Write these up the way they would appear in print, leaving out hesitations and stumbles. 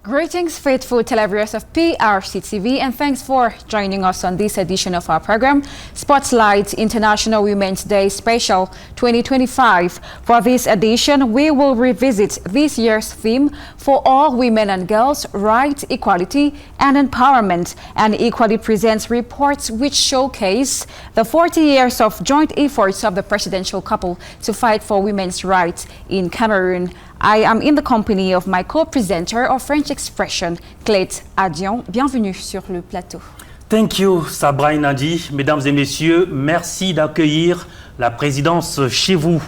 Greetings, faithful televiewers of PRC TV, and thanks for joining us on this edition of our program, Spotlight International Women's Day Special 2025. For this edition, we will revisit this year's theme for all women and girls, rights, equality, and empowerment, and equally presents reports which showcase the 40 years of joint efforts of the presidential couple to fight for women's rights in Cameroon. I am in the company of my co-presenter of French Expression, Clete Adion. Bienvenue sur le plateau. Thank you, Sabra Nadi. Mesdames et messieurs, merci d'accueillir la présidence chez vous.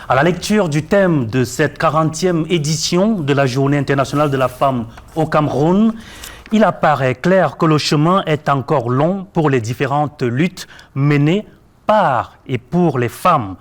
À la lecture du thème de cette 40e édition de la Journée internationale de la femme au Cameroun, il apparaît clair que le chemin est encore long pour les différentes luttes menées par et pour les femmes.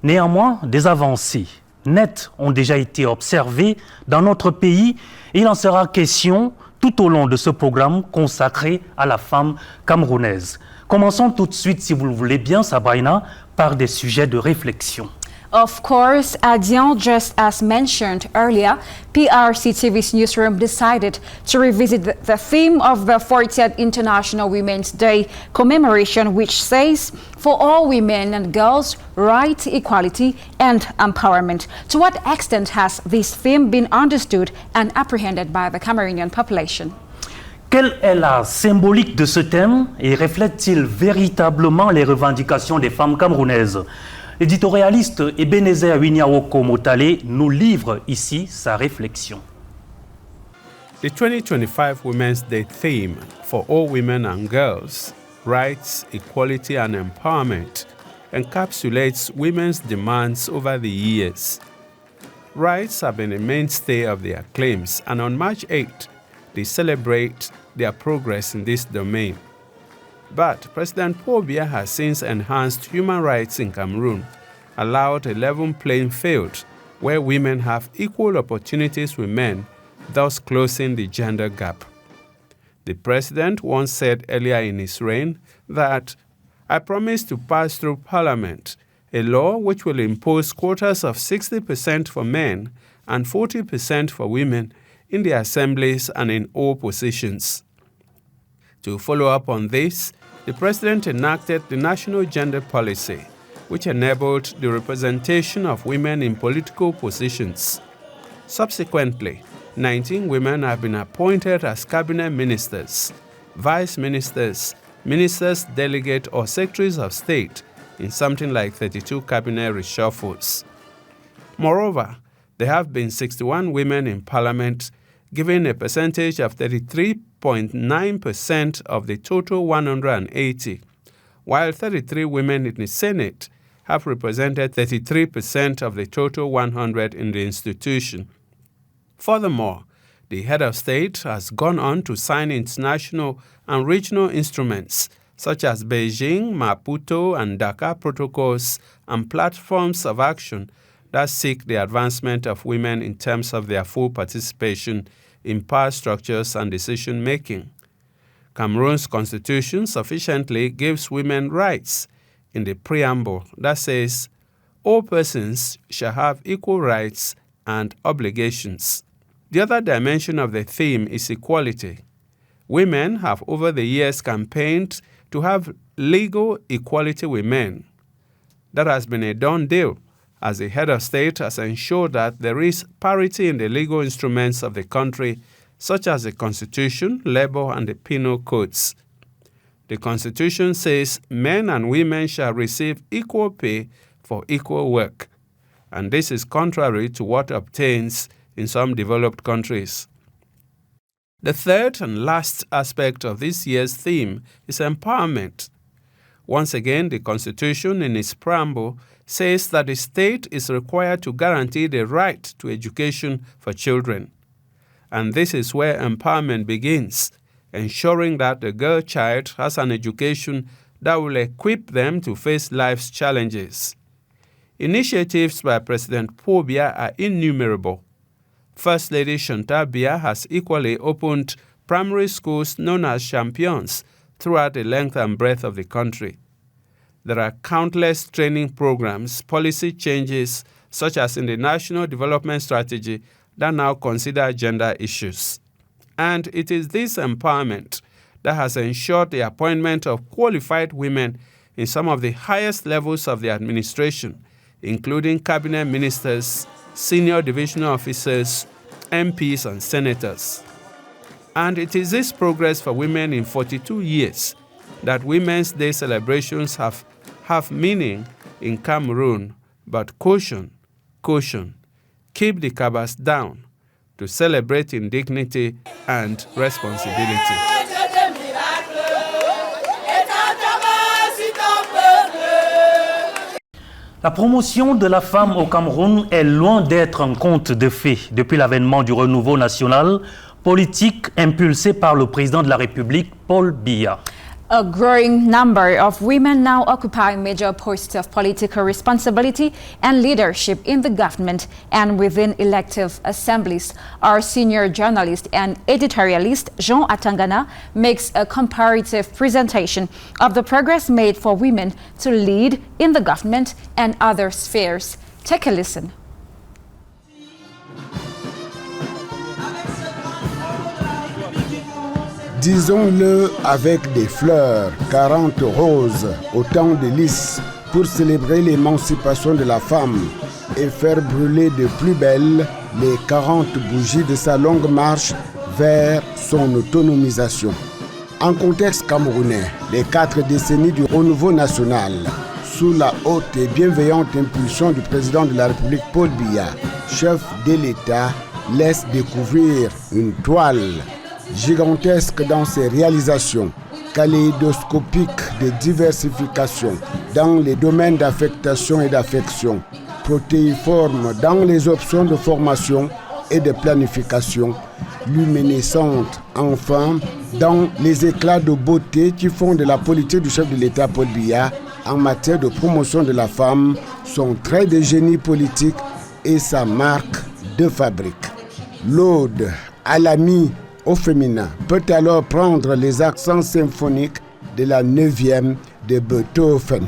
Néanmoins, des avancées nettes ont déjà été observées dans notre pays et il en sera question tout au long de ce programme consacré à la femme camerounaise. Commençons tout de suite, si vous le voulez bien, Sabrina, par des sujets de réflexion. Of course, Adion, just as mentioned earlier, PRC TV's newsroom decided to revisit the theme of the 40th International Women's Day commemoration, which says, for all women and girls, rights, equality, and empowerment. To what extent has this theme been understood and apprehended by the Cameroonian population? Quelle est la symbolique de ce thème et reflète-t-il véritablement les revendications des femmes camerounaises? L'éditorialiste Ebenezer Winyawoko Motale nous livre ici sa réflexion. The 2025 Women's Day theme for all women and girls, rights, equality and empowerment encapsulates women's demands over the years. Rights have been a mainstay of their claims, and on March 8, they celebrate their progress in this domain. But President Paul Biya has since enhanced human rights in Cameroon, allowed a level playing field where women have equal opportunities with men, thus closing the gender gap. The president once said earlier in his reign that, "I promise to pass through Parliament a law which will impose quotas of 60% for men and 40% for women in the assemblies and in all positions." To follow up on this, the president enacted the National Gender Policy, which enabled the representation of women in political positions. Subsequently, 19 women have been appointed as cabinet ministers, vice ministers, ministers delegate or secretaries of state in something like 32 cabinet reshuffles. Moreover, there have been 61 women in parliament, giving a percentage of 33.9% of the total 180, while 33 women in the Senate have represented 33% of the total 100 in the institution. Furthermore, the head of state has gone on to sign international and regional instruments such as Beijing, Maputo, and Dakar protocols and platforms of action that seek the advancement of women in terms of their full participation in power structures and decision-making. Cameroon's constitution sufficiently gives women rights in the preamble that says, all persons shall have equal rights and obligations. The other dimension of the theme is equality. Women have over the years campaigned to have legal equality with men. That has been a done deal, as the head of state has ensured that there is parity in the legal instruments of the country, such as the Constitution, labor, and the penal codes. The Constitution says men and women shall receive equal pay for equal work, and this is contrary to what obtains in some developed countries. The third and last aspect of this year's theme is empowerment. Once again, the Constitution in its preamble says that the state is required to guarantee the right to education for children. And this is where empowerment begins, ensuring that the girl child has an education that will equip them to face life's challenges. Initiatives by President Paul Biya are innumerable. First Lady Chantal Biya has equally opened primary schools known as champions throughout the length and breadth of the country. There are countless training programs, policy changes, such as in the National Development Strategy, that now consider gender issues. And it is this empowerment that has ensured the appointment of qualified women in some of the highest levels of the administration, including cabinet ministers, senior divisional officers, MPs, and senators. And it is this progress for women in 42 years that Women's Day celebrations have meaning in Cameroon. But caution, keep the cabas down to celebrate in dignity and responsibility. La promotion de la femme au Cameroun est loin d'être un conte de fées depuis l'avènement du renouveau national politique impulsé par le président de la République, Paul Biya. A growing number of women now occupy major posts of political responsibility and leadership in the government and within elective assemblies. Our senior journalist and editorialist, Jean Atangana, makes a comparative presentation of the progress made for women to lead in the government and other spheres. Take a listen. Disons-le avec des fleurs, 40 roses, autant de lys, pour célébrer l'émancipation de la femme et faire brûler de plus belle les 40 bougies de sa longue marche vers son autonomisation. En contexte camerounais, les 4 décennies du renouveau national, sous la haute et bienveillante impulsion du président de la République Paul Biya, chef de l'État, laissent découvrir une toile gigantesque dans ses réalisations, kaléidoscopique de diversification dans les domaines d'affectation et d'affection, protéiforme dans les options de formation et de planification, luminescente enfin dans les éclats de beauté qui font de la politique du chef de l'État Paul Biya en matière de promotion de la femme son trait de génie politique et sa marque de fabrique. L'ode à l'ami au féminin peut alors prendre les accents symphoniques de la 9e de Beethoven.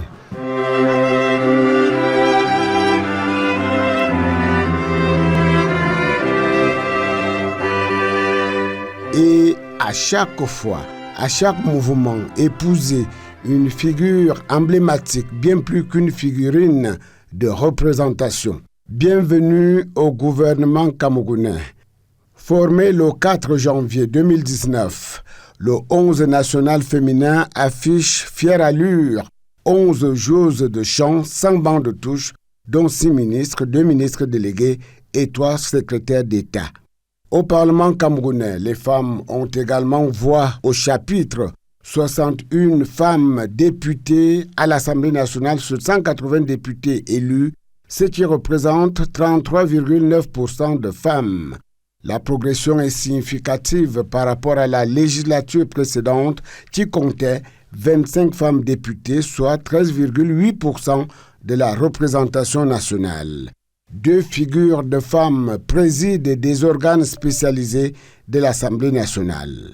Et à chaque fois, à chaque mouvement, épouser une figure emblématique, bien plus qu'une figurine de représentation. Bienvenue au gouvernement camerounais. Formé le 4 janvier 2019, le 11 national féminin affiche fière allure 11 joueuses de chant sans banc de touche, dont 6 ministres, 2 ministres délégués et 3 secrétaires d'État. Au Parlement camerounais, les femmes ont également voix au chapitre. 61 femmes députées à l'Assemblée nationale sur 180 députés élus, ce qui représente 33,9% de femmes. La progression est significative par rapport à la législature précédente qui comptait 25 femmes députées, soit 13,8% de la représentation nationale. 2 figures de femmes président des organes spécialisés de l'Assemblée nationale.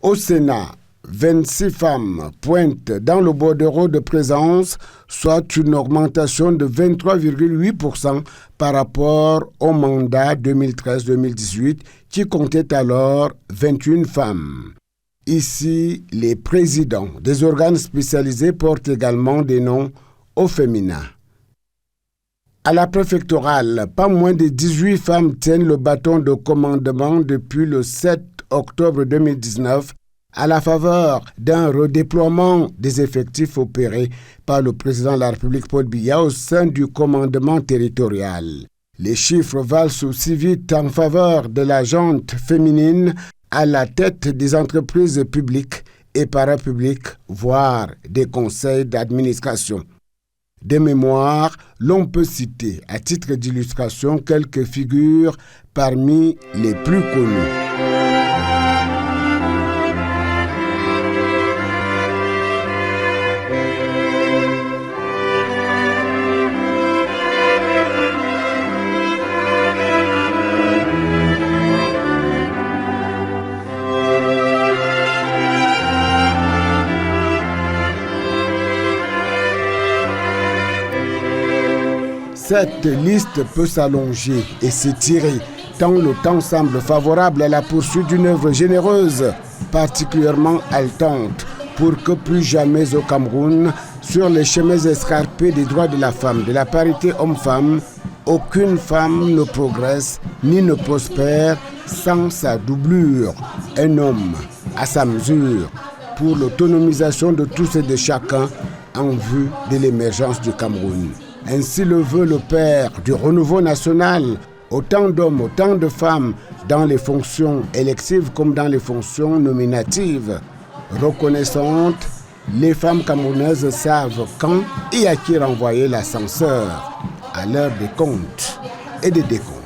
Au Sénat, 26 femmes pointent dans le bordereau de présence, soit une augmentation de 23,8% par rapport au mandat 2013-2018 qui comptait alors 21 femmes. Ici, les présidents des organes spécialisés portent également des noms au féminin. À la préfectorale, pas moins de 18 femmes tiennent le bâton de commandement depuis le 7 octobre 2019 à la faveur d'un redéploiement des effectifs opérés par le président de la République Paul Biya au sein du commandement territorial. Les chiffres valent aussi vite en faveur de la gente féminine à la tête des entreprises publiques et parapubliques, voire des conseils d'administration. De mémoire, l'on peut citer à titre d'illustration quelques figures parmi les plus connues. Cette liste peut s'allonger et s'étirer tant le temps semble favorable à la poursuite d'une œuvre généreuse, particulièrement haletante, pour que plus jamais au Cameroun, sur les chemins escarpés des droits de la femme, de la parité homme-femme, aucune femme ne progresse ni ne prospère sans sa doublure, un homme à sa mesure, pour l'autonomisation de tous et de chacun en vue de l'émergence du Cameroun. Ainsi le veut le Père du renouveau national, autant d'hommes, autant de femmes dans les fonctions électives comme dans les fonctions nominatives. Reconnaissantes, les femmes camerounaises savent quand et à qui renvoyer l'ascenseur à l'heure des comptes et des décomptes.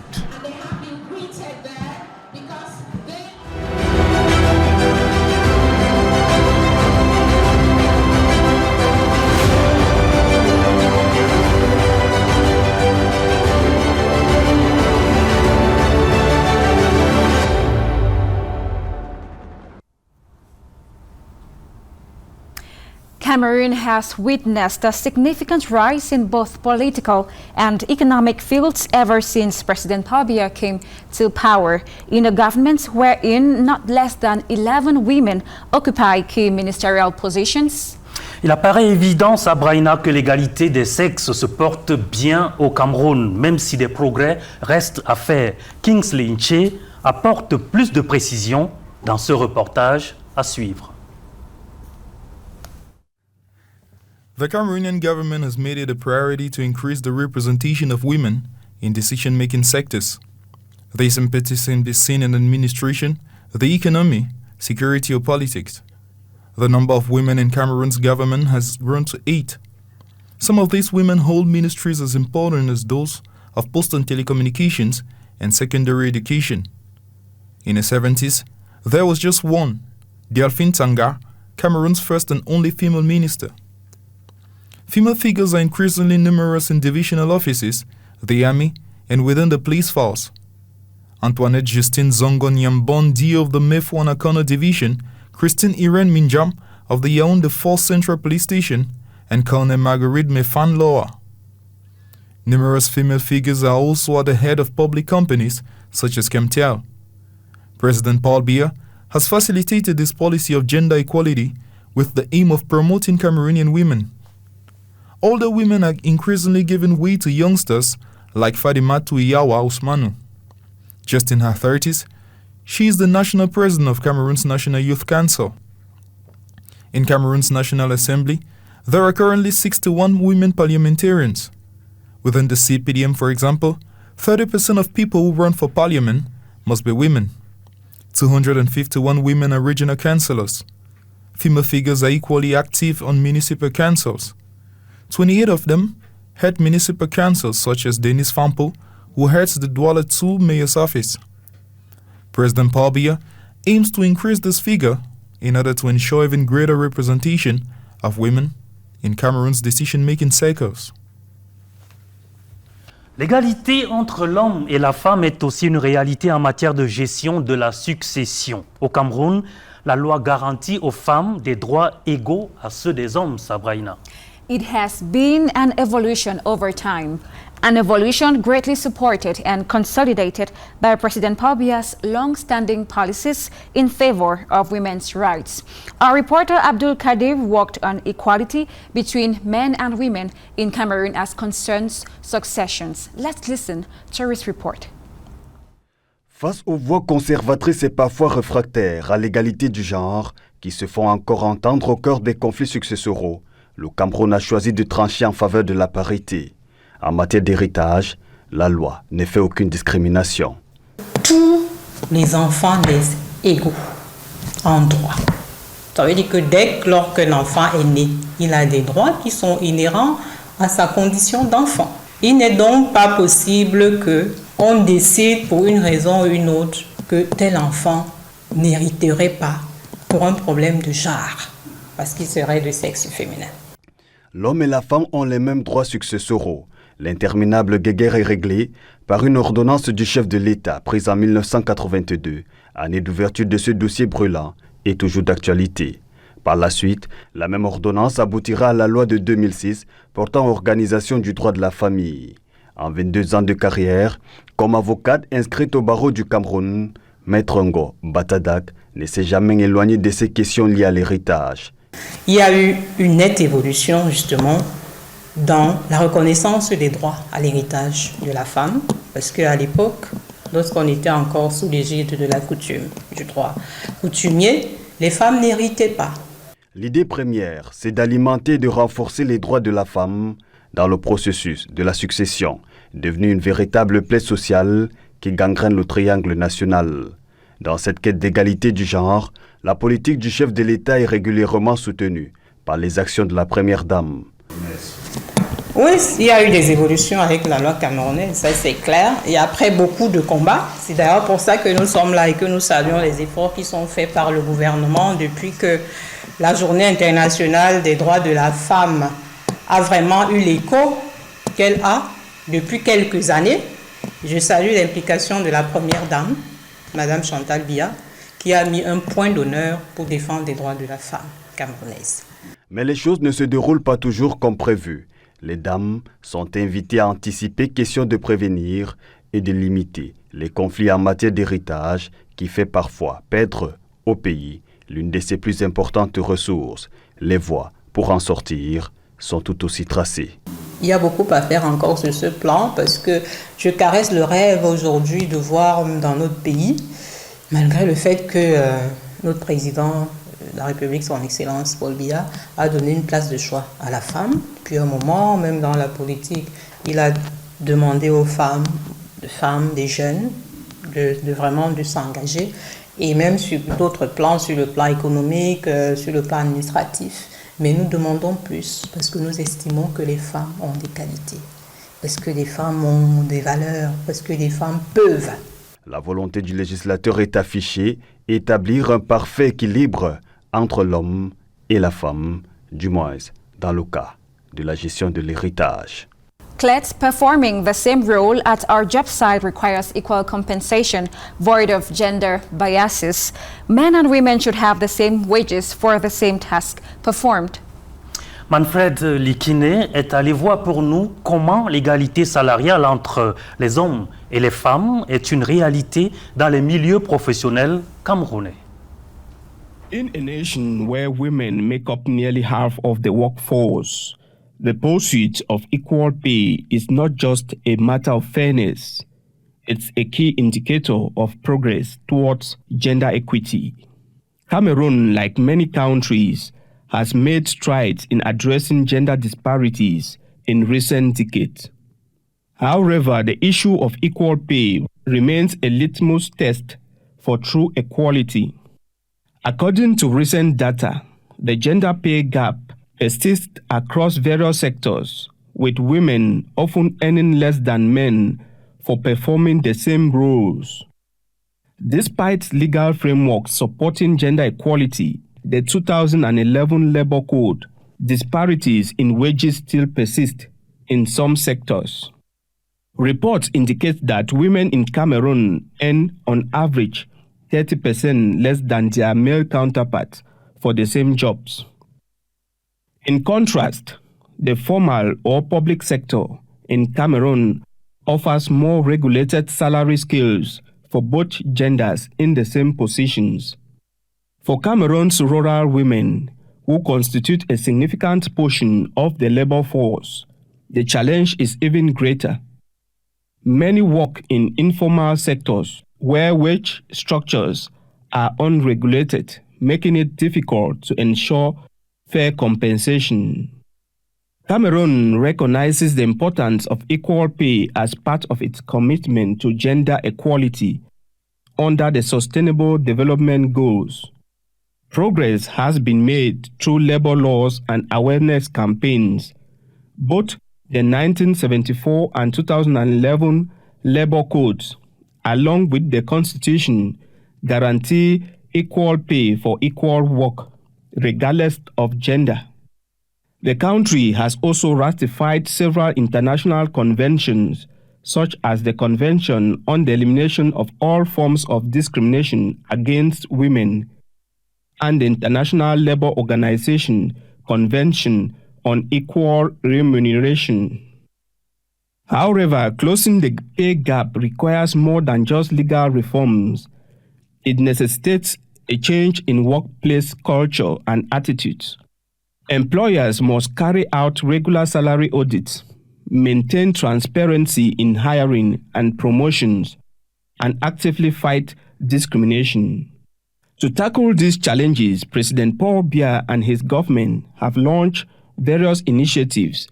Cameroon has witnessed a significant rise in both political and economic fields ever since President Paul Biya came to power, in a government wherein not less than 11 women occupy key ministerial positions. Il apparaît évident, Sabraina, que l'égalité des sexes se porte bien au Cameroun, même si des progrès restent à faire. Kingsley Nche apporte plus de précisions dans ce reportage à suivre. The Cameroonian government has made it a priority to increase the representation of women in decision-making sectors. This impetus can be seen in administration, the economy, security or politics. The number of women in Cameroon's government has grown to 8. Some of these women hold ministries as important as those of post and telecommunications and secondary education. In the 70s, there was just one, Delphine Tanga, Cameroon's first and only female minister. Female figures are increasingly numerous in divisional offices, the army, and within the police force. Antoinette Justine Zongo Nyambondi of the Mefwana Kono Division, Christine Irene Minjam of the Yaoundé 4th Central Police Station, and Colonel Marguerite Mefan Loa. Numerous female figures are also at the head of public companies, such as Kemtel. President Paul Biya has facilitated this policy of gender equality with the aim of promoting Cameroonian women. Older women are increasingly giving way to youngsters like Fadimatu Iyawa Usmanu. Just in her 30s, she is the national president of Cameroon's National Youth Council. In Cameroon's National Assembly, there are currently 61 women parliamentarians. Within the CPDM, for example, 30% of people who run for parliament must be women. 251 women are regional councillors. Female figures are equally active on municipal councils. 28 of them head municipal councils, such as Denis Fampo, who heads the Douala II mayor's office. President Paul Biya aims to increase this figure in order to ensure even greater representation of women in Cameroon's decision-making circles. L'égalité entre l'homme et la femme est aussi une réalité en matière de gestion de la succession. Au Cameroun, la loi garantit aux femmes des droits égaux à ceux des hommes, Sabraina. It has been an evolution over time, an evolution greatly supported and consolidated by President Paul Biya's long-standing policies in favor of women's rights. Our reporter Abdul Kadir worked on equality between men and women in Cameroon as concerns successions. Let's listen to his report. Face aux voix conservatrices et parfois réfractaires à l'égalité du genre qui se font encore entendre au cœur des conflits successoraux, le Cameroun a choisi de trancher en faveur de la parité. En matière d'héritage, la loi ne fait aucune discrimination. Tous les enfants naissent égaux en droit. Ça veut dire que dès qu'un enfant est né, il a des droits qui sont inhérents à sa condition d'enfant. Il n'est donc pas possible qu'on décide pour une raison ou une autre que tel enfant n'hériterait pas pour un problème de genre, parce qu'il serait de sexe féminin. L'homme et la femme ont les mêmes droits successoraux. L'interminable guéguerre est réglée par une ordonnance du chef de l'État prise en 1982, année d'ouverture de ce dossier brûlant et toujours d'actualité. Par la suite, la même ordonnance aboutira à la loi de 2006 portant organisation du droit de la famille. En 22 ans de carrière, comme avocate inscrite au barreau du Cameroun, Maître Ngo Batadak ne s'est jamais éloigné de ces questions liées à l'héritage. Il y a eu une nette évolution justement dans la reconnaissance des droits à l'héritage de la femme, parce qu'à l'époque, lorsqu'on était encore sous l'égide de la coutume, du droit coutumier, les femmes n'héritaient pas. L'idée première, c'est d'alimenter et de renforcer les droits de la femme dans le processus de la succession, devenu une véritable plaie sociale qui gangrène le triangle national. Dans cette quête d'égalité du genre, la politique du chef de l'État est régulièrement soutenue par les actions de la première dame. Oui, il y a eu des évolutions avec la loi camerounaise, ça c'est clair. Et après beaucoup de combats, c'est d'ailleurs pour ça que nous sommes là et que nous saluons les efforts qui sont faits par le gouvernement depuis que la Journée internationale des droits de la femme a vraiment eu l'écho qu'elle a depuis quelques années. Je salue l'implication de la première dame, Madame Chantal Biya, qui a mis un point d'honneur pour défendre les droits de la femme camerounaise. Mais les choses ne se déroulent pas toujours comme prévu. Les dames sont invitées à anticiper question de prévenir et de limiter les conflits en matière d'héritage qui fait parfois perdre au pays l'une de ses plus importantes ressources. Les voies pour en sortir sont tout aussi tracées. Il y a beaucoup à faire encore sur ce plan parce que je caresse le rêve aujourd'hui de voir dans notre pays, malgré le fait que notre président de la République, son Excellence Paul Biya, a donné une place de choix à la femme. Puis à un moment, même dans la politique, il a demandé aux femmes, des jeunes, de vraiment de s'engager. Et même sur d'autres plans, sur le plan économique, sur le plan administratif. Mais nous demandons plus parce que nous estimons que les femmes ont des qualités, parce que les femmes ont des valeurs, parce que les femmes peuvent. La volonté du législateur est affichée, établir un parfait équilibre entre l'homme et la femme, du moins dans le cas de la gestion de l'héritage. Clets performing the same role at our job site requires equal compensation, void of gender biases. Men and women should have the same wages for the same task performed. Manfred Likine est allé voir pour nous comment l'égalité salariale entre les hommes et les femmes est une réalité dans les milieux professionnels camerounais. In a nation where women make up nearly half of the workforce, the pursuit of equal pay is not just a matter of fairness, it's a key indicator of progress towards gender equity. Cameroon, like many countries, has made strides in addressing gender disparities in recent decades. However, the issue of equal pay remains a litmus test for true equality. According to recent data, the gender pay gap persists across various sectors, with women often earning less than men for performing the same roles. Despite legal frameworks supporting gender equality, the 2011 Labour Code, disparities in wages still persist in some sectors. Reports indicate that women in Cameroon earn, on average, 30% less than their male counterparts for the same jobs. In contrast, the formal or public sector in Cameroon offers more regulated salary scales for both genders in the same positions. For Cameroon's rural women, who constitute a significant portion of the labor force, the challenge is even greater. Many work in informal sectors where wage structures are unregulated, making it difficult to ensure fair compensation. Cameroon recognizes the importance of equal pay as part of its commitment to gender equality under the Sustainable Development Goals. Progress has been made through labor laws and awareness campaigns. Both the 1974 and 2011 labor codes, along with the Constitution, guarantee equal pay for equal work, regardless of gender. The country has also ratified several international conventions, such as the Convention on the Elimination of All Forms of Discrimination Against Women and the International Labour Organization Convention on Equal Remuneration. However, closing the pay gap requires more than just legal reforms. It necessitates a change in workplace culture and attitudes. Employers must carry out regular salary audits, maintain transparency in hiring and promotions, and actively fight discrimination. To tackle these challenges, President Paul Biya and his government have launched various initiatives,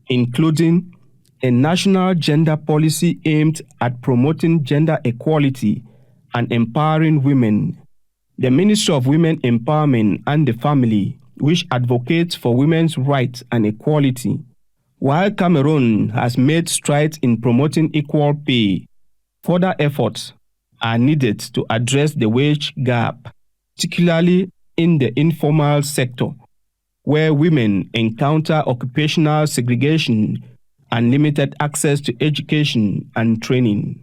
including a national gender policy aimed at promoting gender equality and empowering women, the Ministry of Women Empowerment and the Family, which advocates for women's rights and equality. While Cameroon has made strides in promoting equal pay, further efforts are needed to address the wage gap, particularly in the informal sector, where women encounter occupational segregation and limited access to education and training.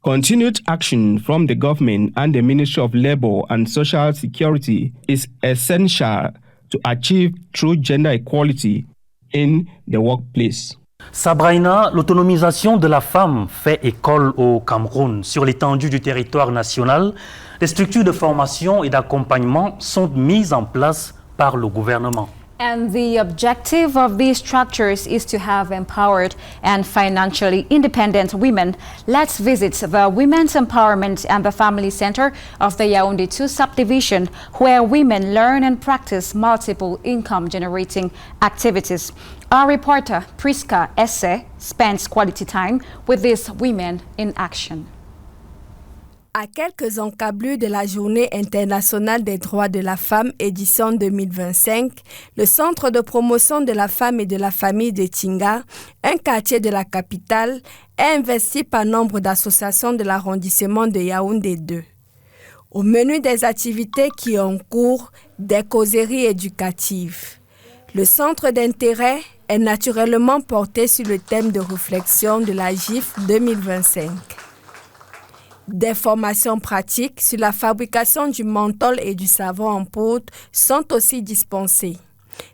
Continued action from the government and the Ministry of Labour and Social Security is essential to achieve true gender equality in the workplace. Sabraina, l'autonomisation de la femme fait école au Cameroun. Sur l'étendue du territoire national, des structures de formation et d'accompagnement sont mises en place par le gouvernement. And the objective of these structures is to have empowered and financially independent women. Let's visit the Women's Empowerment and the Family Center of the Yaoundé 2 subdivision, where women learn and practice multiple income-generating activities. Our reporter, Priska Esse, spends quality time with these women in action. À quelques encablures de la Journée internationale des droits de la femme, édition 2025, le Centre de promotion de la femme et de la famille de Tinga, un quartier de la capitale, est investi par nombre d'associations de l'arrondissement de Yaoundé 2. Au menu des activités qui ont cours, des causeries éducatives. Le centre d'intérêt est naturellement porté sur le thème de réflexion de la GIF 2025. Des formations pratiques sur la fabrication du menthol et du savon en poudre sont aussi dispensées.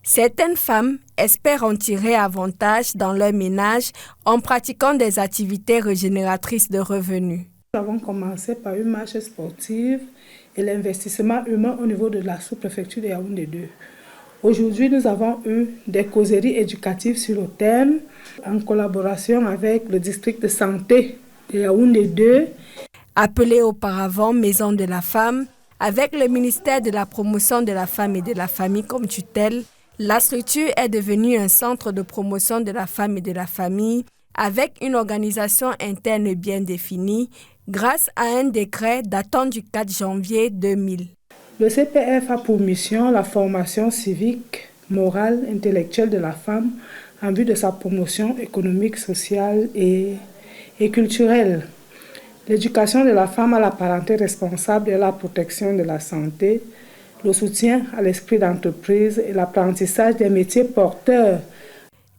Certaines femmes espèrent en tirer avantage dans leur ménage en pratiquant des activités régénératrices de revenus. Nous avons commencé par une marche sportive et l'investissement humain au niveau de la sous-préfecture de Yaoundé 2. Aujourd'hui, nous avons eu des causeries éducatives sur le thème en collaboration avec le district de santé de Yaoundé 2. Appelée auparavant Maison de la Femme, avec le ministère de la Promotion de la Femme et de la Famille comme tutelle, la structure est devenue un centre de promotion de la femme et de la famille avec une organisation interne bien définie grâce à un décret datant du 4 janvier 2000. Le CPF a pour mission la formation civique, morale, intellectuelle de la femme en vue de sa promotion économique, sociale et culturelle. L'éducation de la femme à la parenté responsable et à la protection de la santé, le soutien à l'esprit d'entreprise et l'apprentissage des métiers porteurs.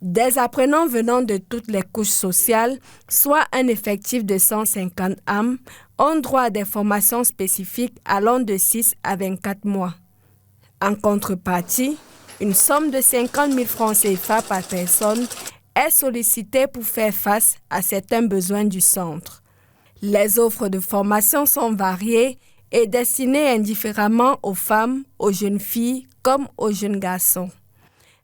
Des apprenants venant de toutes les couches sociales, soit un effectif de 150 âmes, ont droit à des formations spécifiques allant de 6 à 24 mois. En contrepartie, une somme de 50 000 francs CFA par personne est sollicitée pour faire face à certains besoins du centre. Les offres de formation sont variées et destinées indifféremment aux femmes, aux jeunes filles comme aux jeunes garçons.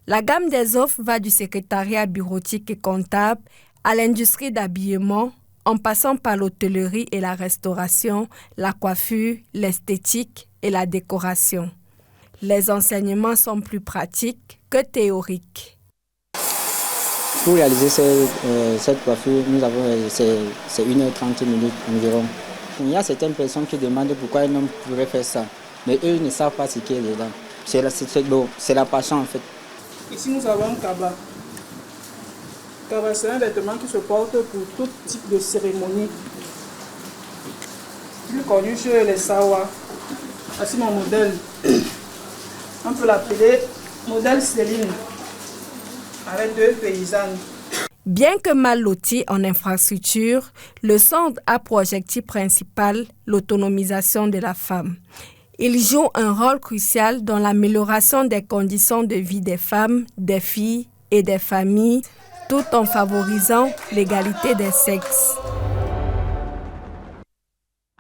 La gamme des offres va du secrétariat bureautique et comptable à l'industrie d'habillement, en passant par l'hôtellerie et la restauration, la coiffure, l'esthétique et la décoration. Les enseignements sont plus pratiques que théoriques. Pour réaliser cette coiffure, c'est 1h30 environ. Il y a certaines personnes qui demandent pourquoi un homme pourrait faire ça, mais eux ne savent pas ce qu'il y a dedans. C'est la passion en fait. Ici nous avons un kaba. Kaba, c'est un vêtement qui se porte pour tout type de cérémonie. Plus connu chez les Sawa. Voici mon modèle. On peut l'appeler modèle Céline, avec 2 paysannes. Bien que mal loti en infrastructure, le centre a pour objectif principal l'autonomisation de la femme. Il joue un rôle crucial dans l'amélioration des conditions de vie des femmes, des filles et des familles tout en favorisant l'égalité des sexes.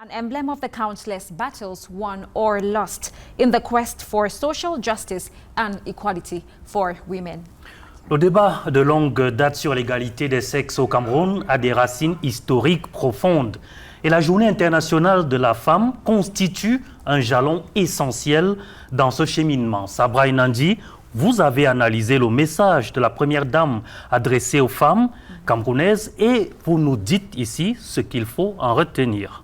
An emblem of the countless battles won or lost in the quest for social justice and equality for women. Le débat de longue date sur l'égalité des sexes au Cameroun a des racines historiques profondes et la Journée internationale de la femme constitue un jalon essentiel dans ce cheminement. Sabra Inandi, vous avez analysé le message de la première dame adressé aux femmes camerounaises et vous nous dites ici ce qu'il faut en retenir.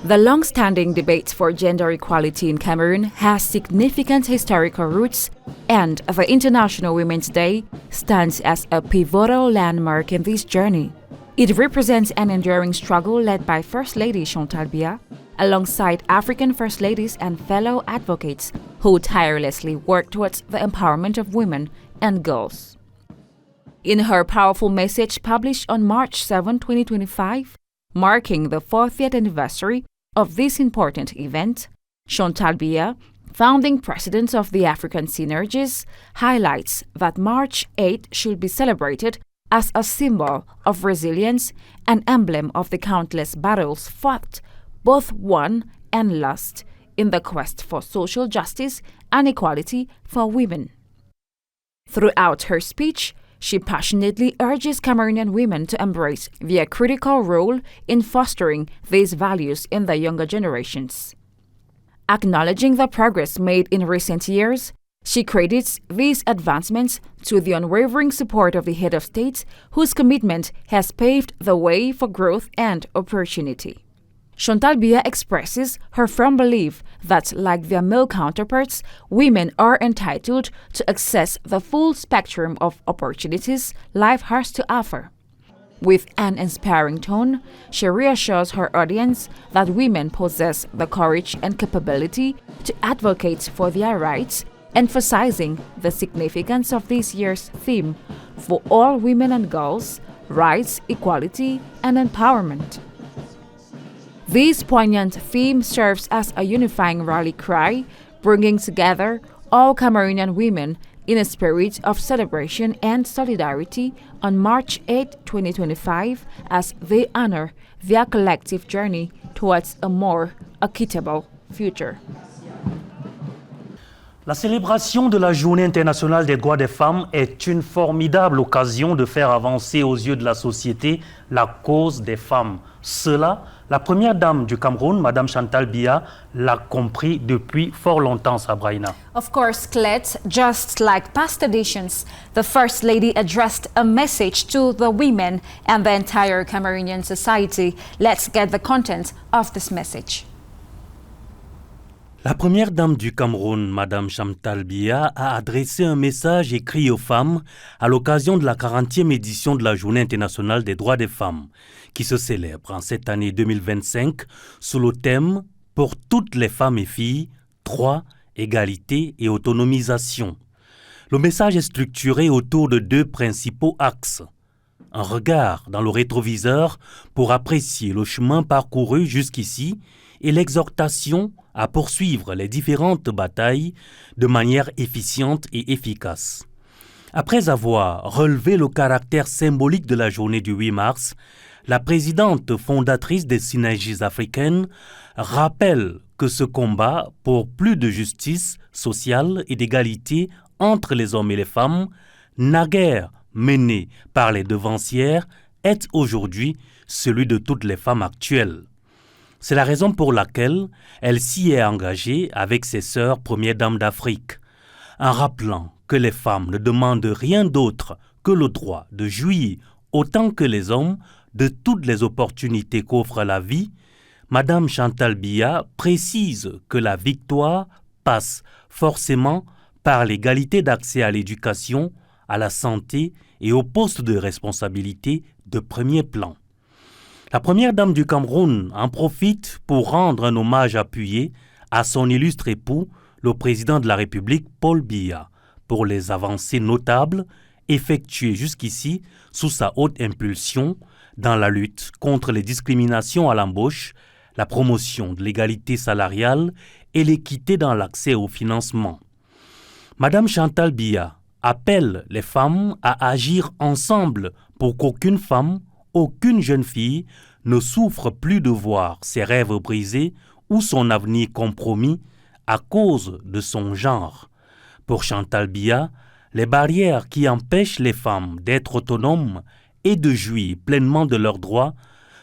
The long-standing debate for gender equality in Cameroon has significant historical roots, and the International Women's Day stands as a pivotal landmark in this journey. It represents an enduring struggle led by First Lady Chantal Biya, alongside African First Ladies and fellow advocates who tirelessly work towards the empowerment of women and girls. In her powerful message published on March 7, 2025, marking the 40th anniversary of this important event, Chantal Biya, founding president of the African Synergies, highlights that March 8 should be celebrated as a symbol of resilience and emblem of the countless battles fought, both won and lost, in the quest for social justice and equality for women. Throughout her speech, she passionately urges Cameroonian women to embrace their critical role in fostering these values in the younger generations. Acknowledging the progress made in recent years, she credits these advancements to the unwavering support of the head of state, whose commitment has paved the way for growth and opportunity. Chantal Biya expresses her firm belief that, like their male counterparts, women are entitled to access the full spectrum of opportunities life has to offer. With an inspiring tone, she reassures her audience that women possess the courage and capability to advocate for their rights, emphasizing the significance of this year's theme for all women and girls: rights, equality, and empowerment. This poignant theme serves as a unifying rally cry, bringing together all Cameroonian women in a spirit of celebration and solidarity on March 8, 2025, as they honor their collective journey towards a more equitable future. La célébration de la Journée internationale des droits des femmes est une formidable occasion de faire avancer aux yeux de la société la cause des femmes. Cela, la première dame du Cameroun, Madame Chantal Biya, l'a compris depuis fort longtemps, Sabraina. Of course, Clet, just like past editions, the First Lady addressed a message to the women and the entire Cameroonian society. Let's get the content of this message. La première dame du Cameroun, Madame Chantal Biya, a adressé un message écrit aux femmes à l'occasion de la 40e édition de la Journée internationale des droits des femmes, qui se célèbre en cette année 2025 sous le thème « Pour toutes les femmes et filles, droits, égalité et autonomisation ». Le message est structuré autour de deux principaux axes. Un regard dans le rétroviseur pour apprécier le chemin parcouru jusqu'ici et l'exhortation à poursuivre les différentes batailles de manière efficiente et efficace. Après avoir relevé le caractère symbolique de la journée du 8 mars, la présidente fondatrice des synergies africaines rappelle que ce combat pour plus de justice sociale et d'égalité entre les hommes et les femmes, naguère mené par les devancières, est aujourd'hui celui de toutes les femmes actuelles. C'est la raison pour laquelle elle s'y est engagée avec ses sœurs premières dames d'Afrique, en rappelant que les femmes ne demandent rien d'autre que le droit de jouir autant que les hommes de toutes les opportunités qu'offre la vie. Madame Chantal Biya précise que la victoire passe forcément par l'égalité d'accès à l'éducation, à la santé et aux postes de responsabilité de premier plan. La première dame du Cameroun en profite pour rendre un hommage appuyé à son illustre époux, le président de la République, Paul Biya, pour les avancées notables effectuées jusqu'ici sous sa haute impulsion dans la lutte contre les discriminations à l'embauche, la promotion de l'égalité salariale et l'équité dans l'accès au financement. Madame Chantal Biya appelle les femmes à agir ensemble pour qu'aucune femme, aucune jeune fille ne souffre plus de voir ses rêves brisés ou son avenir compromis à cause de son genre. Pour Chantal Biya, les barrières qui empêchent les femmes d'être autonomes et de jouir pleinement de leurs droits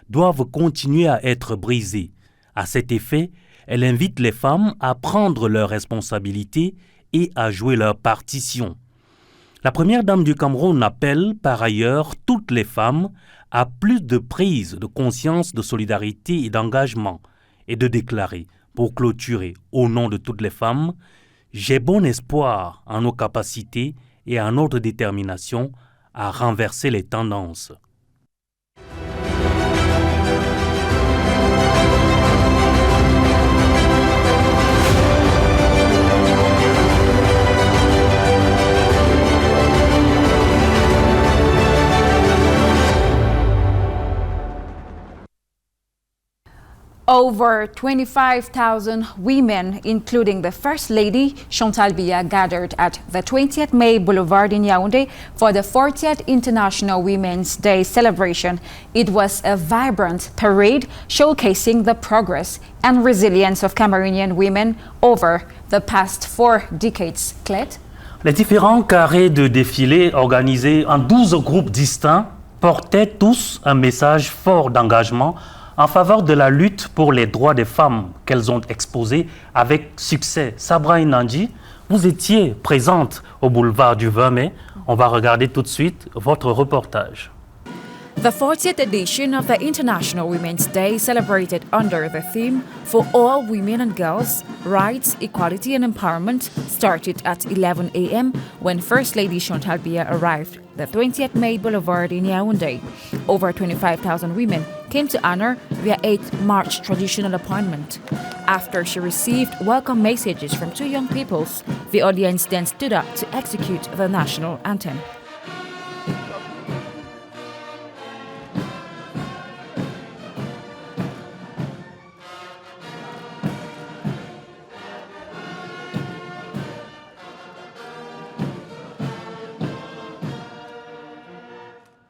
doivent continuer à être brisées. À cet effet, elle invite les femmes à prendre leurs responsabilités et à jouer leur partition. La première dame du Cameroun appelle par ailleurs toutes les femmes à plus de prise de conscience de solidarité et d'engagement et de déclarer, pour clôturer au nom de toutes les femmes, « J'ai bon espoir en nos capacités et en notre détermination à renverser les tendances. » Over 25,000 women, including the First Lady, Chantal Biya, gathered at the 20th May Boulevard in Yaoundé for the 40th International Women's Day celebration. It was a vibrant parade showcasing the progress and resilience of Cameroonian women over the past 4 decades. Clete? Les différents carrés de défilé organisés en 12 groupes distincts portaient tous un message fort d'engagement en faveur de la lutte pour les droits des femmes qu'elles ont exposées avec succès. Sabra Inanji, vous étiez présente au boulevard du 20 mai. On va regarder tout de suite votre reportage. The 40th edition of the International Women's Day celebrated under the theme For All Women and Girls, Rights, Equality and Empowerment started at 11 a.m. when First Lady Chantal Biya arrived the 20th May Boulevard in Yaoundé. Over 25,000 women came to honor their 8th March traditional appointment. After she received welcome messages from 2 young peoples, the audience then stood up to execute the national anthem.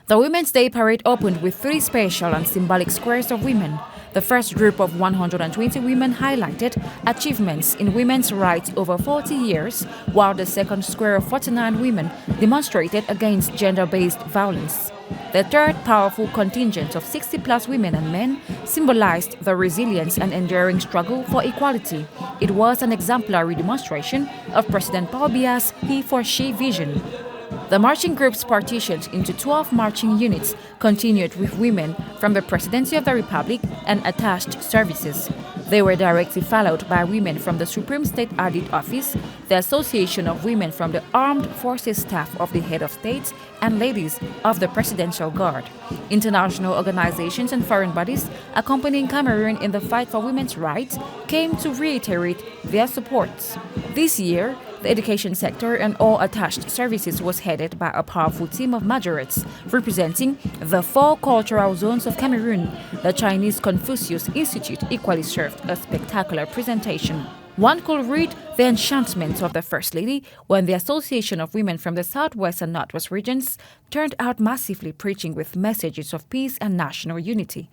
The Women's Day parade opened with 3 special and symbolic squares of women. The first group of 120 women highlighted achievements in women's rights over 40 years, while the second square of 49 women demonstrated against gender-based violence. The third powerful contingent of 60-plus women and men symbolized the resilience and enduring struggle for equality. It was an exemplary demonstration of President Paul Biya's he-for-she vision. The marching groups, partitioned into 12 marching units, continued with women from the Presidency of the Republic and attached services. They were directly followed by women from the Supreme State Audit Office, the Association of Women from the Armed Forces Staff of the Head of State, and ladies of the Presidential Guard. International organizations and foreign bodies accompanying Cameroon in the fight for women's rights came to reiterate their support. This year, the education sector and all attached services was headed by a powerful team of majorettes representing the 4 cultural zones of Cameroon. The Chinese Confucius Institute equally served a spectacular presentation. One could read the enchantment of the First Lady when the Association of Women from the Southwest and Northwest regions turned out massively, preaching with messages of peace and national unity.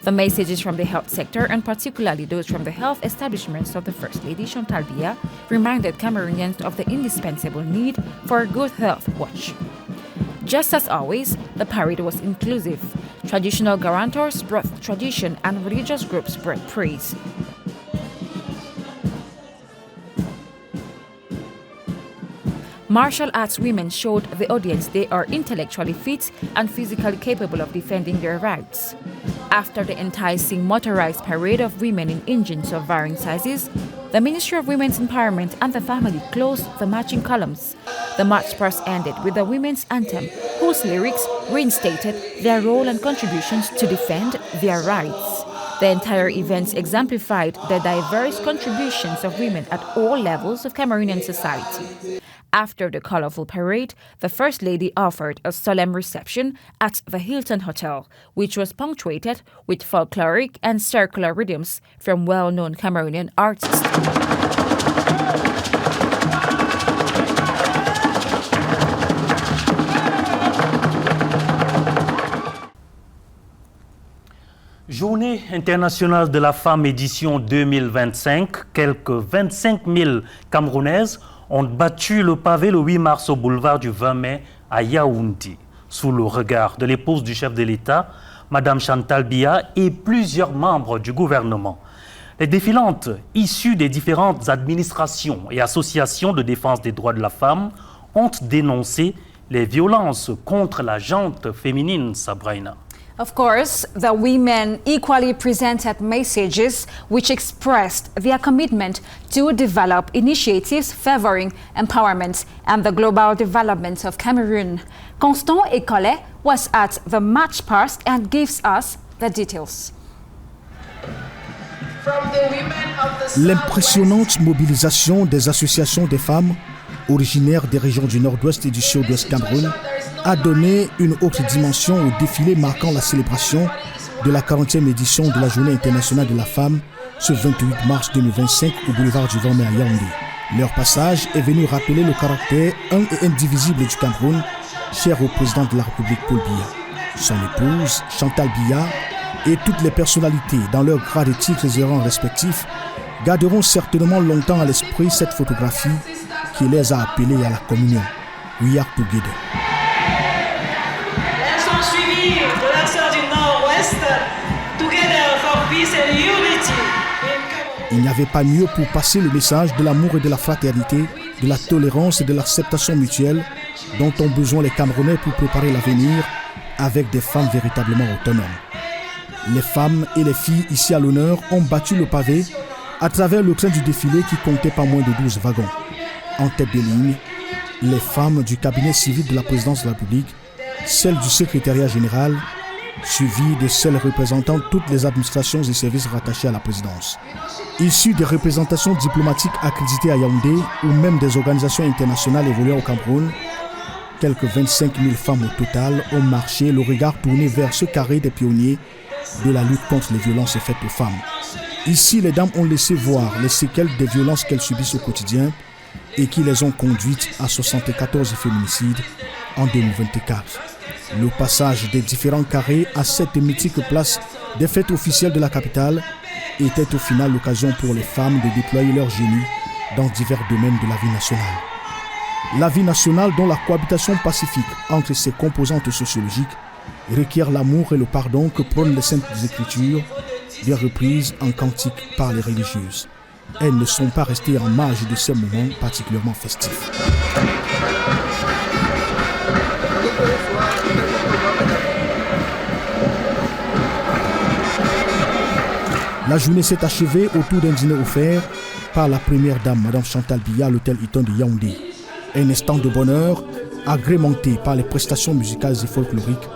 The messages from the health sector, and particularly those from the health establishments of the First Lady Chantal Biya, reminded Cameroonians of the indispensable need for a good health watch. Just as always, the parade was inclusive. Traditional guarantors brought tradition and religious groups brought praise. Martial arts women showed the audience they are intellectually fit and physically capable of defending their rights. After the enticing motorized parade of women in engines of varying sizes, the Ministry of Women's Empowerment and the Family closed the marching columns. The march past ended with the women's anthem, whose lyrics reinstated their role and contributions to defend their rights. The entire event exemplified the diverse contributions of women at all levels of Cameroonian society. After the colorful parade, the First Lady offered a solemn reception at the Hilton Hotel, which was punctuated with folkloric and circular rhythms from well-known Cameroonian artists. Journée internationale de la femme édition 2025, quelques 25 000 Camerounaises ont battu le pavé le 8 mars au boulevard du 20 mai à Yaoundé, sous le regard de l'épouse du chef de l'État, Madame Chantal Biya, et plusieurs membres du gouvernement. Les défilantes, issues des différentes administrations et associations de défense des droits de la femme, ont dénoncé les violences contre la gente féminine, Sabrina. Of course, the women equally presented messages which expressed their commitment to develop initiatives favoring empowerment and the global development of Cameroon. Constant Ekole was at the march past and gives us the details. L'impressionnante mobilisation des associations des femmes originaires des régions du nord-ouest et du sud-ouest Cameroun a donné une autre dimension au défilé marquant la célébration de la 40e édition de la Journée internationale de la femme ce 28 mars 2025 au boulevard du 20 mai à Yaoundé. Leur passage est venu rappeler le caractère un et indivisible du Cameroun, cher au président de la République Paul Biya. Son épouse, Chantal Biya, et toutes les personnalités dans leurs grades et titres et rangs respectifs garderont certainement longtemps à l'esprit cette photographie qui les a appelés à la communion. We are together. Elles sont suivies de la sœur du Nord-Ouest, Together for Peace and Unity. Il n'y avait pas mieux pour passer le message de l'amour et de la fraternité, de la tolérance et de l'acceptation mutuelle dont ont besoin les Camerounais pour préparer l'avenir avec des femmes véritablement autonomes. Les femmes et les filles ici à l'honneur ont battu le pavé à travers le train du défilé qui comptait pas moins de 12 wagons. En tête de ligne, les femmes du cabinet civil de la présidence de la République, celles du secrétariat général, suivies de celles représentant toutes les administrations et services rattachés à la présidence. Issues des représentations diplomatiques accréditées à Yaoundé ou même des organisations internationales évoluant au Cameroun, quelques 25 000 femmes au total ont marché, le regard tourné vers ce carré des pionniers de la lutte contre les violences faites aux femmes. Ici, les dames ont laissé voir les séquelles des violences qu'elles subissent au quotidien et qui les ont conduites à 74 féminicides en 2024. Le passage des différents carrés à cette mythique place des fêtes officielles de la capitale était au final l'occasion pour les femmes de déployer leur génie dans divers domaines de la vie nationale. La vie nationale dont la cohabitation pacifique entre ses composantes sociologiques requiert l'amour et le pardon que prônent les saintes écritures, bien reprises en cantiques par les religieuses. Elles ne sont pas restées en marge de ces moments particulièrement festifs. La journée s'est achevée autour d'un dîner offert par la première dame, Madame Chantal Biya, à l'hôtel Hilton de Yaoundé. Un instant de bonheur agrémenté par les prestations musicales et folkloriques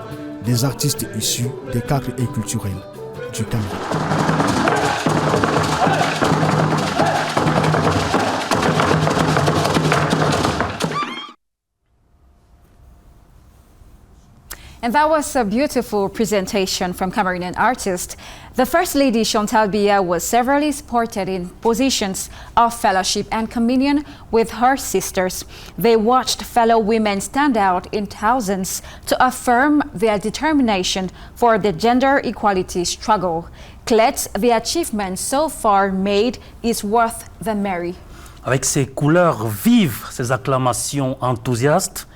des artistes issus des cadres et culturels du Cameroun. And that was a beautiful presentation from Cameroonian artists. The First Lady Chantal Biya was severally supported in positions of fellowship and communion with her sisters. They watched fellow women stand out in thousands to affirm their determination for the gender equality struggle. Clet, the achievement so far made is worth the merry. Avec ses couleurs vives, ses acclamations enthousiastes,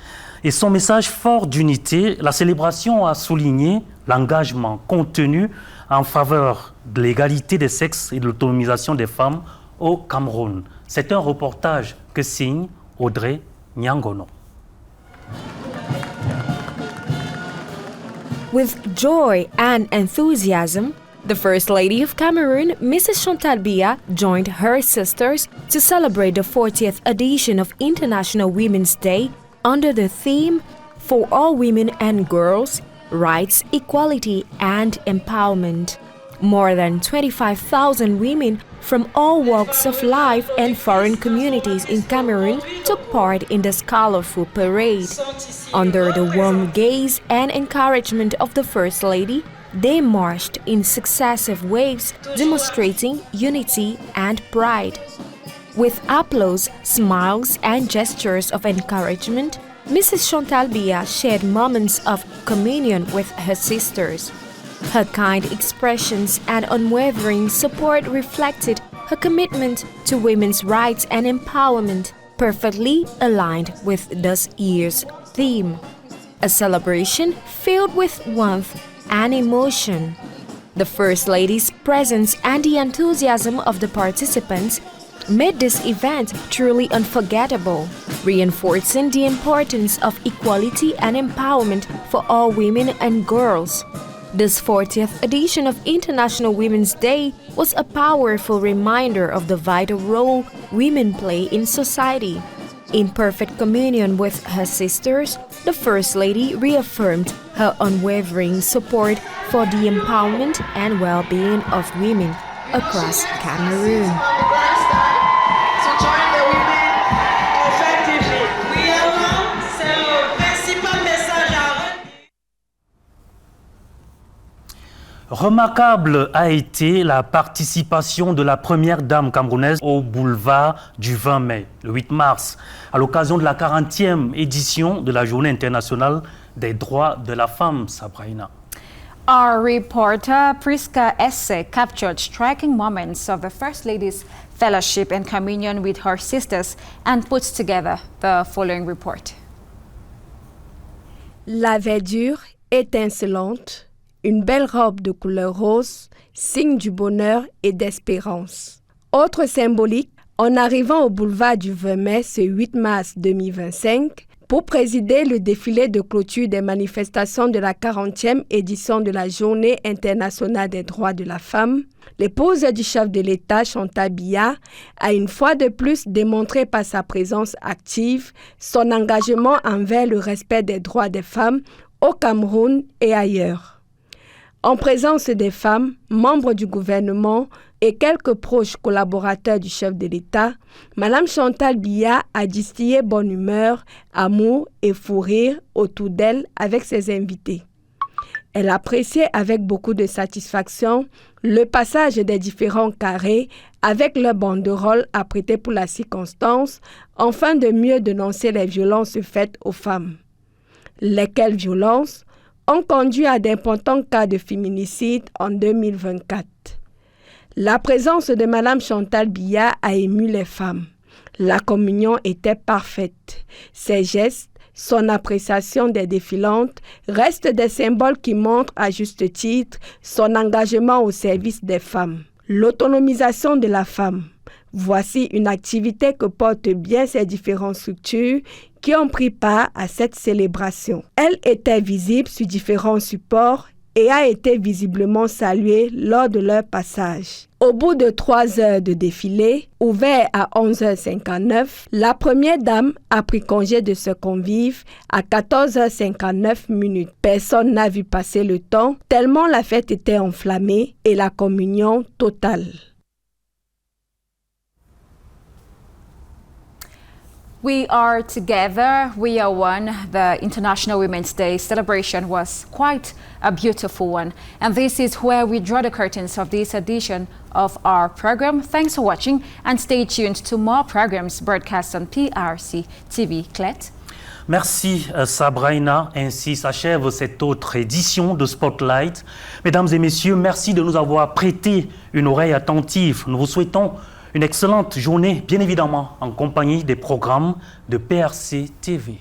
et son message fort d'unité, la célébration a souligné l'engagement contenu en faveur de l'égalité des sexes et de l'autonomisation des femmes au Cameroun. C'est un reportage que signe Audrey Nyangono. With joy and enthusiasm, The First Lady of Cameroon, Mrs. Chantal Biya, joined her sisters to celebrate the 40th edition of International Women's Day under the theme For All Women and Girls, Rights, Equality and Empowerment. More than 25,000 women from all walks of life and foreign communities in Cameroon took part in this colorful parade. Under the warm gaze and encouragement of the First Lady, they marched in successive waves, demonstrating unity and pride. With applause, smiles, and gestures of encouragement, Mrs. Chantal Biya shared moments of communion with her sisters. Her kind expressions and unwavering support reflected her commitment to women's rights and empowerment, perfectly aligned with this year's theme. A celebration filled with warmth and emotion. The First Lady's presence and the enthusiasm of the participants made this event truly unforgettable, reinforcing the importance of equality and empowerment for all women and girls. This 40th edition of International Women's Day was a powerful reminder of the vital role women play in society. In perfect communion with her sisters, the First Lady reaffirmed her unwavering support for the empowerment and well-being of women across Cameroon. Remarquable a été la participation de la première dame camerounaise au boulevard du 20 mai, le 8 mars, à l'occasion de la 40e édition de la Journée internationale des droits de la femme, Sabrina. Our reporter Priska Esse captured striking moments of the First Lady's fellowship and communion with her sisters and puts together the following report. La verdure étincelante, une belle robe de couleur rose, signe du bonheur et d'espérance. Autre symbolique, en arrivant au boulevard du 20 mai ce 8 mars 2025, pour présider le défilé de clôture des manifestations de la 40e édition de la Journée internationale des droits de la femme, l'épouse du chef de l'État, Chantal Biya, a une fois de plus démontré par sa présence active son engagement envers le respect des droits des femmes au Cameroun et ailleurs. En présence des femmes, membres du gouvernement et quelques proches collaborateurs du chef de l'État, Mme Chantal Biya a distillé bonne humeur, amour et fou rire autour d'elle avec ses invités. Elle appréciait avec beaucoup de satisfaction le passage des différents carrés avec leur banderole apprêtée pour la circonstance, afin de mieux dénoncer les violences faites aux femmes. Lesquelles violences ont conduit à d'importants cas de féminicide en 2024. La présence de Mme Chantal Biya a ému les femmes. La communion était parfaite. Ses gestes, son appréciation des défilantes restent des symboles qui montrent à juste titre son engagement au service des femmes. L'autonomisation de la femme. Voici une activité que portent bien ces différentes structures qui ont pris part à cette célébration. Elle était visible sur différents supports et a été visiblement saluée lors de leur passage. Au bout de 3 heures de défilé, ouvert à 11h59, la première dame a pris congé de ce convive à 14h59. Personne n'a vu passer le temps, tellement la fête était enflammée et la communion totale. We are together, we are one. The International Women's Day celebration was quite a beautiful one. And this is where we draw the curtains of this edition of our program. Thanks for watching and stay tuned to more programs broadcast on PRC TV. Clet. Merci Sabrina, ainsi s'achève cette autre édition de Spotlight. Mesdames et messieurs, merci de nous avoir prêté une oreille attentive. Nous vous souhaitons une excellente journée, bien évidemment, en compagnie des programmes de PRC TV.